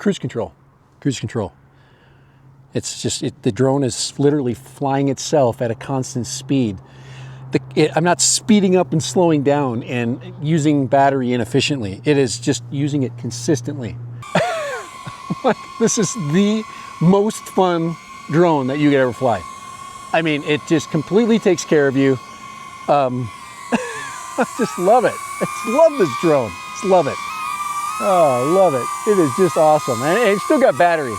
cruise control, cruise control. It's just, the drone is literally flying itself at a constant speed. I'm not speeding up and slowing down and using battery inefficiently. It is just using it consistently. This is the most fun drone that you could ever fly. I mean, it just completely takes care of you. I just love it. I just love this drone. Just love it. Oh, I love it. It is just awesome. And it's still got battery.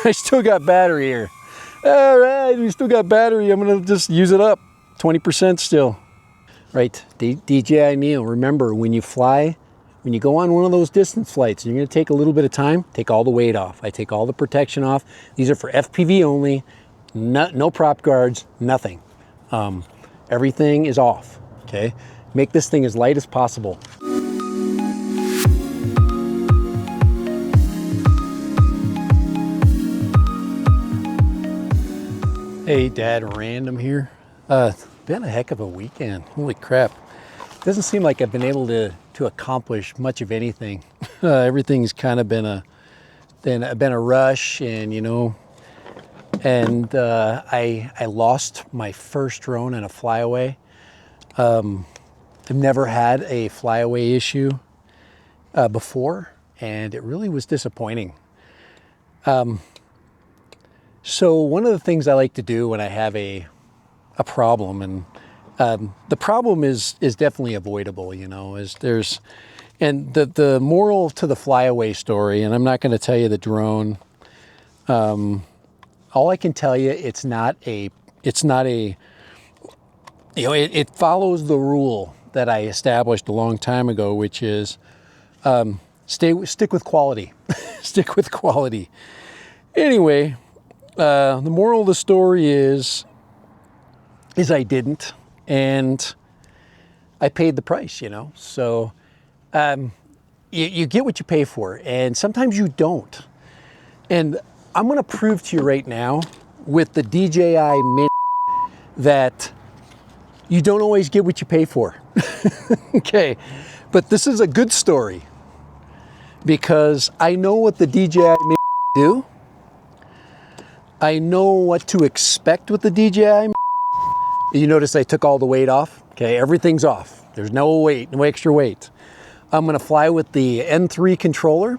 I still got battery here. All right, we still got battery. I'm gonna just use it up. 20% still. Right, DJI Neo, remember when you fly, when you go on one of those distance flights, and you're gonna take a little bit of time, take all the weight off. I take all the protection off. These are for FPV only, no prop guards, nothing. Everything is off, okay? Make this thing as light as possible. Hey, Dad Random here. Been a heck of a weekend. Holy crap. Doesn't seem like I've been able to accomplish much of anything. Everything's kind of been a rush, and you know, and I lost my first drone in a flyaway. I've never had a flyaway issue before, and it really was disappointing. So one of the things I like to do when I have a problem, and the problem is definitely avoidable, you know, and the moral to the flyaway story, and I'm not going to tell you the drone. All I can tell you, it's not a, you know, it follows the rule that I established a long time ago, which is stick with quality, stick with quality. Anyway. The moral of the story is I didn't, and I paid the price, you know. So you get what you pay for, and sometimes you don't. And I'm going to prove to you right now with the DJI Mini that you don't always get what you pay for. Okay, but this is a good story because I know what the DJI Mini do. I know what to expect with the DJI. You notice I took all the weight off. Okay, everything's off. There's no weight, no extra weight. I'm gonna fly with the N3 controller,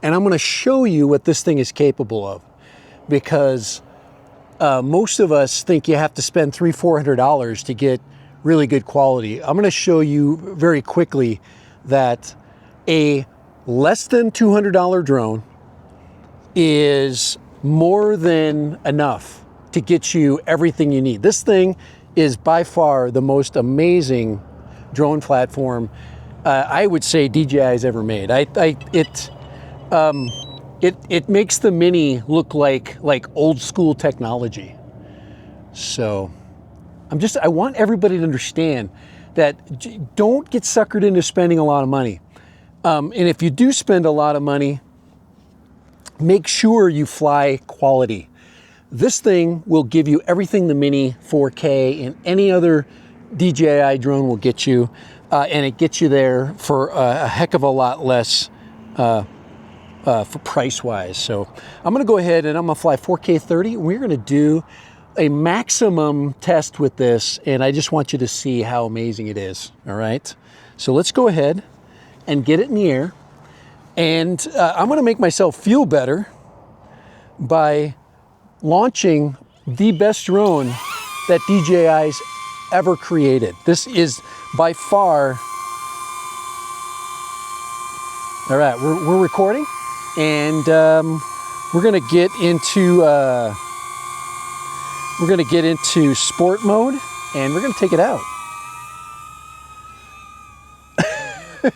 and I'm gonna show you what this thing is capable of, because most of us think you have to spend $300–400 to get really good quality. I'm gonna show you very quickly that a less than $200 drone is more than enough to get you everything you need. This thing is by far the most amazing drone platform I would say DJI's ever made. It makes the Mini look like old school technology. So I want everybody to understand that don't get suckered into spending a lot of money. And if you do spend a lot of money, make sure you fly quality. This thing will give you everything the Mini 4K and any other DJI drone will get you, and it gets you there for a heck of a lot less for price-wise. So I'm gonna go ahead and I'm gonna fly 4K 30. We're gonna do a maximum test with this, and I just want you to see how amazing it is, all right? So let's go ahead and get it in the air. And I'm gonna make myself feel better by launching the best drone that DJI's ever created. This is by far, all right, we're recording, and we're gonna get into sport mode, and we're gonna take it out.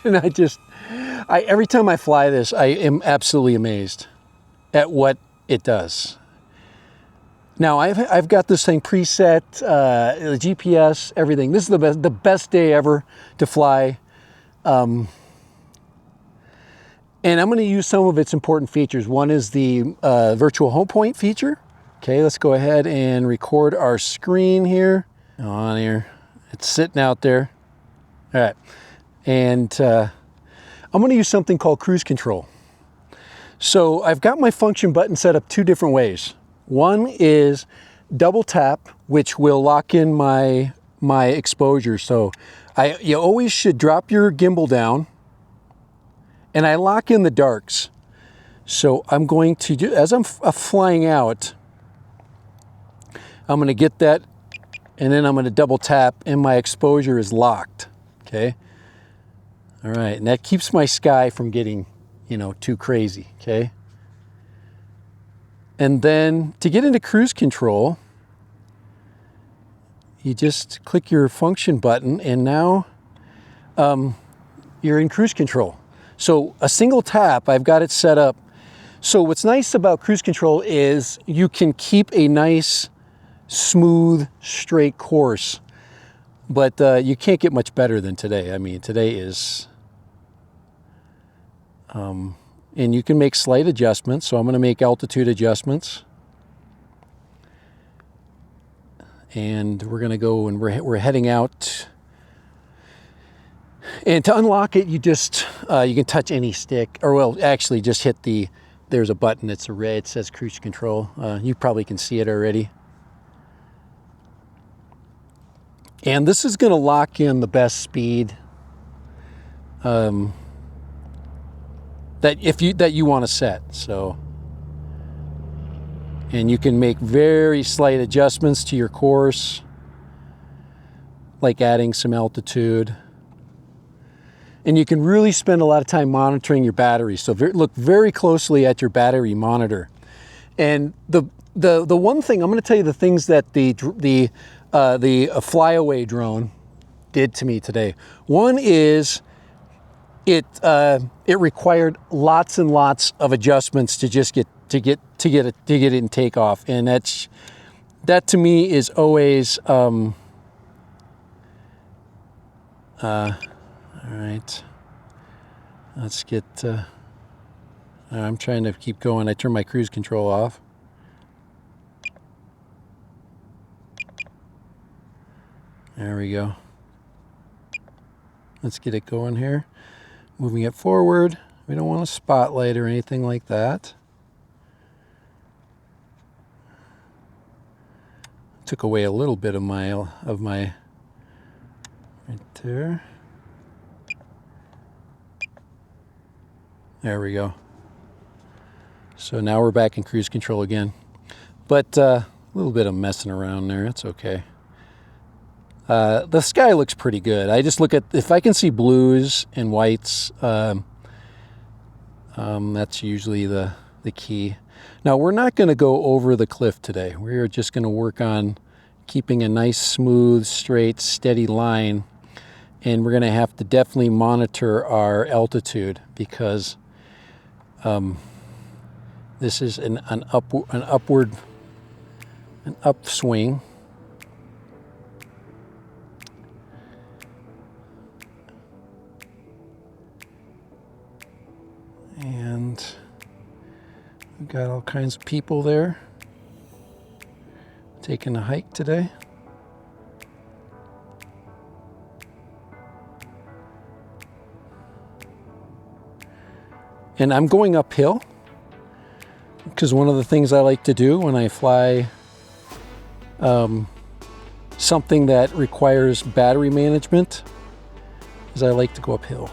And every time I fly this, I am absolutely amazed at what it does. Now I've got this thing preset, the GPS, everything. This is the best day ever to fly, and I'm going to use some of its important features. One is the virtual home point feature. Okay, let's go ahead and record our screen here. On here, it's sitting out there. All right, and I'm going to use something called cruise control. So I've got my function button set up two different ways. One is double tap, which will lock in my exposure. So you always should drop your gimbal down, and I lock in the darks. So I'm going to do, as I'm flying out, I'm going to get that, and then I'm going to double tap, and my exposure is locked. Okay. All right, and that keeps my sky from getting, you know, too crazy. Okay. And then to get into cruise control, you just click your function button, and now you're in cruise control. So a single tap, I've got it set up. So what's nice about cruise control is you can keep a nice, smooth, straight course, but you can't get much better than today. I mean, today is, and you can make slight adjustments. So I'm going to make altitude adjustments. And we're going to go, and we're heading out. And to unlock it, you just, you can touch any stick, or well, actually just hit the, there's a button, it's a red, it says cruise control. You probably can see it already. And this is going to lock in the best speed that you want to set. So, and you can make very slight adjustments to your course, like adding some altitude. And you can really spend a lot of time monitoring your battery. So look very closely at your battery monitor. And the one thing, I'm going to tell you the things that the flyaway drone did to me today. One is it required lots and lots of adjustments to just get it in takeoff, and that to me is always all right. Let's get. I'm trying to keep going. I turned my cruise control off. There we go. Let's get it going here. Moving it forward. We don't want a spotlight or anything like that. Took away a little bit of my right there. There we go. So now we're back in cruise control again. But a little bit of messing around there. It's okay. The sky looks pretty good. I just look at, if I can see blues and whites, that's usually the key. Now, we're not going to go over the cliff today. We're just going to work on keeping a nice, smooth, straight, steady line. And we're going to have to definitely monitor our altitude, because this is an upswing. And we've got all kinds of people there taking a hike today. And I'm going uphill, because one of the things I like to do when I fly something that requires battery management is I like to go uphill.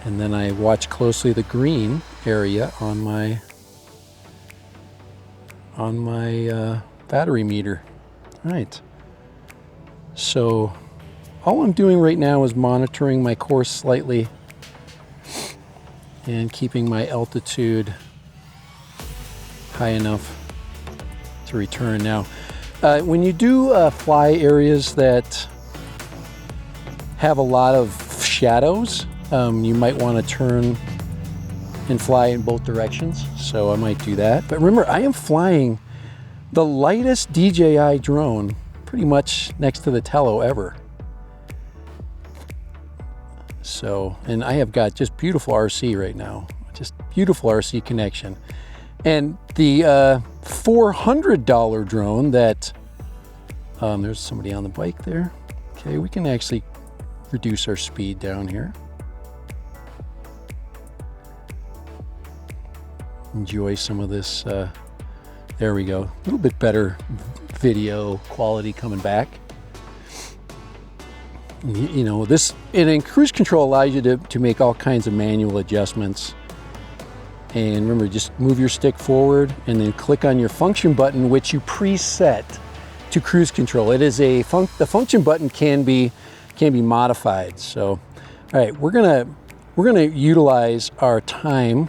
And then I watch closely the green area on my battery meter. All right. So all I'm doing right now is monitoring my course slightly and keeping my altitude high enough to return. Now, when you do fly areas that have a lot of shadows, you might want to turn and fly in both directions. So I might do that. But remember, I am flying the lightest DJI drone pretty much next to the Tello ever. So, and I have got just beautiful RC right now, just beautiful RC connection. And the $400 drone that, there's somebody on the bike there. Okay, we can actually reduce our speed down here. Enjoy some of this. There we go. A little bit better video quality coming back. You know, this, and in cruise control allows you to make all kinds of manual adjustments. And remember, just move your stick forward and then click on your function button, which you preset to cruise control. It is the function button can be modified. So, all right, we're gonna utilize our time,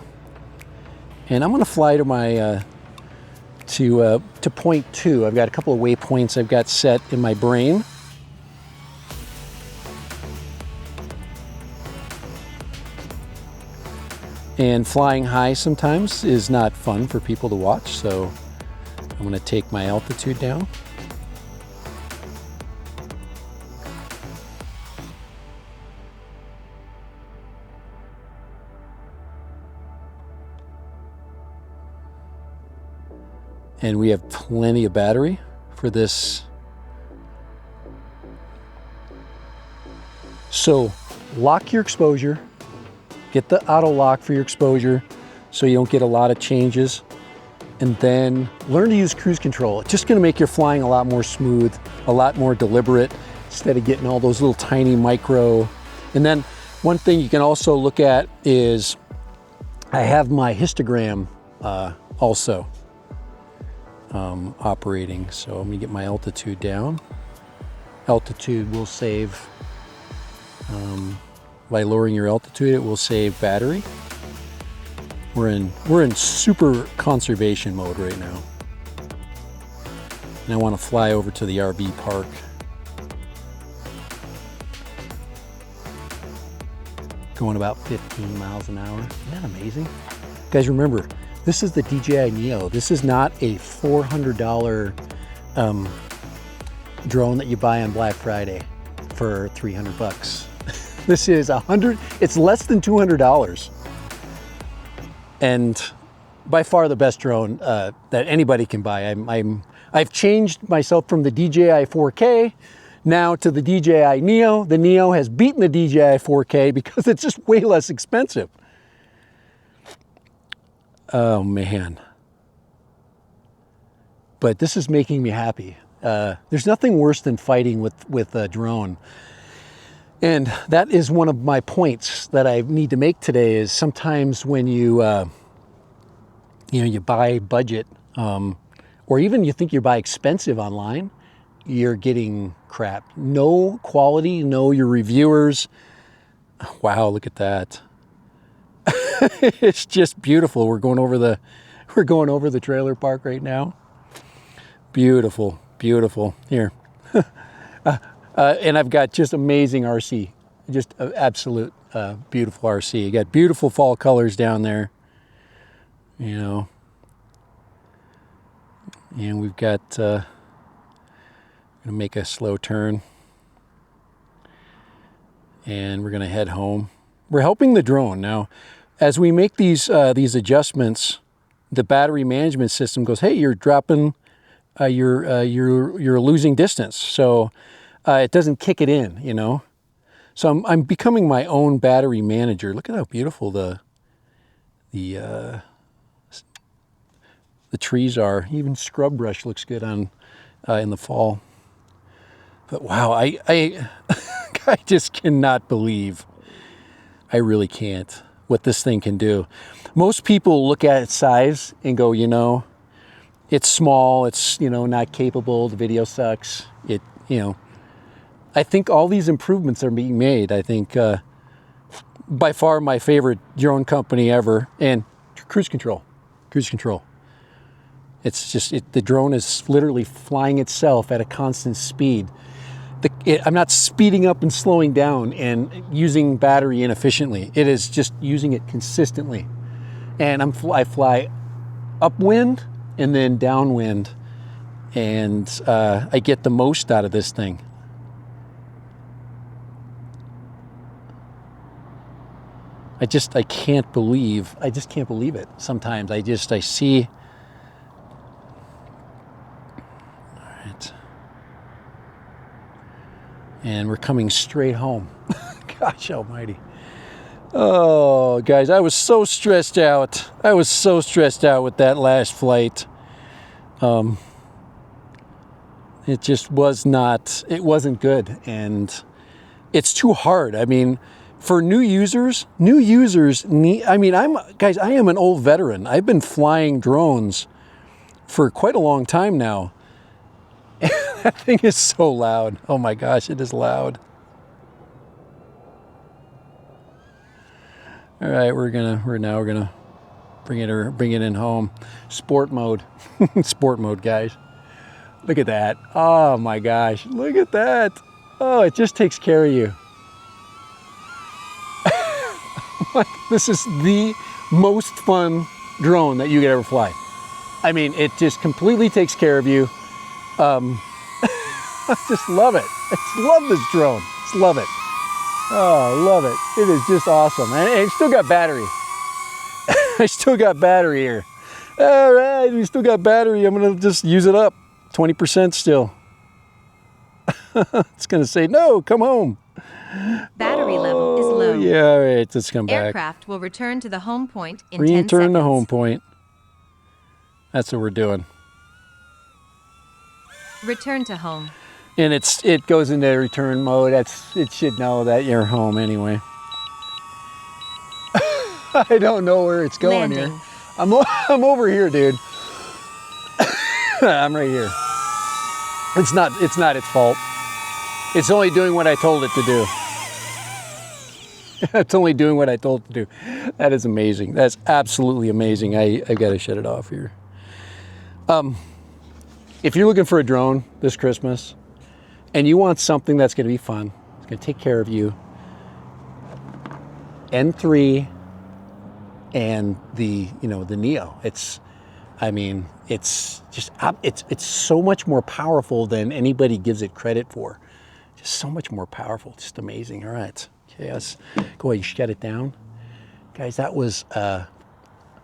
and I'm gonna fly to my to point 2. I've got a couple of waypoints I've got set in my brain. And flying high sometimes is not fun for people to watch, so I'm going to take my altitude down. And we have plenty of battery for this. So lock your exposure. Get the auto lock for your exposure so you don't get a lot of changes. And then learn to use cruise control. It's just gonna make your flying a lot more smooth, a lot more deliberate, instead of getting all those little tiny micro. And then one thing you can also look at is I have my histogram also operating. So I'm gonna get my altitude down. Altitude will save, by lowering your altitude, it will save battery. We're in super conservation mode right now. And I want to fly over to the RV park. Going about 15 miles an hour. Isn't that amazing? Guys, remember, this is the DJI Neo. This is not a $400 drone that you buy on Black Friday for 300 bucks. This is it's less than $200. And by far the best drone that anybody can buy. I've changed myself from the DJI 4K now to the DJI Neo. The Neo has beaten the DJI 4K because it's just way less expensive. Oh man. But this is making me happy. There's nothing worse than fighting with a drone. And that is one of my points that I need to make today is sometimes when you buy budget, or even you think you buy expensive online, you're getting crap. No quality, no your reviewers. Wow, look at that. It's just beautiful. We're going over the trailer park right now. Beautiful, beautiful. Here. And I've got just amazing RC, just absolute beautiful RC. You got beautiful fall colors down there, you know. And we've got, gonna make a slow turn. And we're gonna head home. We're helping the drone. Now, as we make these adjustments, the battery management system goes, hey, you're dropping, you're losing distance. So it doesn't kick it in, you know. So I'm becoming my own battery manager. Look at how beautiful the trees are. Even scrub brush looks good on in the fall. But wow, I I just cannot believe, I really can't, what this thing can do. Most people look at its size and go, you know, it's small, it's, you know, not capable, the video sucks. It, you know, I think all these improvements are being made. I think by far my favorite drone company ever, and cruise control. It's just, the drone is literally flying itself at a constant speed. I'm not speeding up and slowing down and using battery inefficiently. It is just using it consistently. And I fly upwind and then downwind, and I get the most out of this thing. I just can't believe it sometimes. I see. All right. and we're coming straight home. Gosh almighty. Oh, guys, I was so stressed out. I was so stressed out with that last flight. It just was not, it wasn't good. And it's too hard. I mean, for new users need, I mean, guys, I am an old veteran. I've been flying drones for quite a long time now. That thing is so loud. Oh my gosh, it is loud. All right, we're now gonna bring it in home. Sport mode. Sport mode, guys. Look at that. Oh my gosh, look at that. Oh, it just takes care of you. This is the most fun drone that you could ever fly. I mean, it just completely takes care of you. I just love it. I just love this drone. Just love it. Oh, I love it. It is just awesome. And it's still got battery. I still got battery here. All right, we still got battery. I'm gonna just use it up. 20% still. It's gonna say, no, come home. Battery level is low. Yeah, all right, let's come back. Aircraft will return to the home point in 10 seconds. Return to home point. That's what we're doing. Return to home. And it goes into return mode. It should know that you're home anyway. I don't know where it's going Landing. here. I'm over here, dude. I'm right here. It's not its fault. It's only doing what I told it to do. It's only doing what I told it to do. That is amazing. That's absolutely amazing. I've got to shut it off here. If you're looking for a drone this Christmas and you want something that's going to be fun, it's going to take care of you, N3 and the Neo. It's so much more powerful than anybody gives it credit for. Just so much more powerful. Just amazing. All right. Okay, let's go ahead and shut it down. Guys, that was a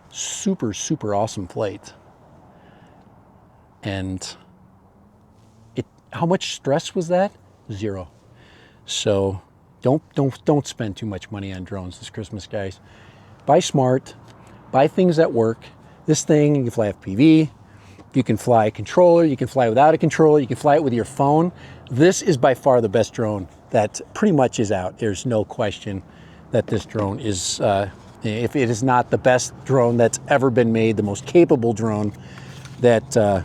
super, super awesome flight. And how much stress was that? 0. So don't spend too much money on drones this Christmas, guys. Buy smart, buy things that work. This thing, you can fly FPV, you can fly a controller, you can fly without a controller, you can fly it with your phone. This is by far the best drone that pretty much is out. There's no question that this drone is, if it is not the best drone that's ever been made, the most capable drone that,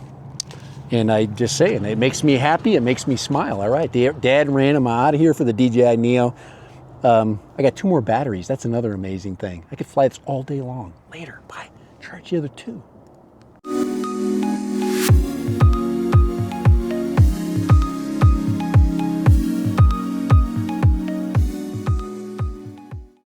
and I just say, and it makes me happy, it makes me smile. All right, Dad ran him out of here for the DJI Neo. I got 2 more batteries. That's another amazing thing. I could fly this all day long. Later, bye. Charge the other 2.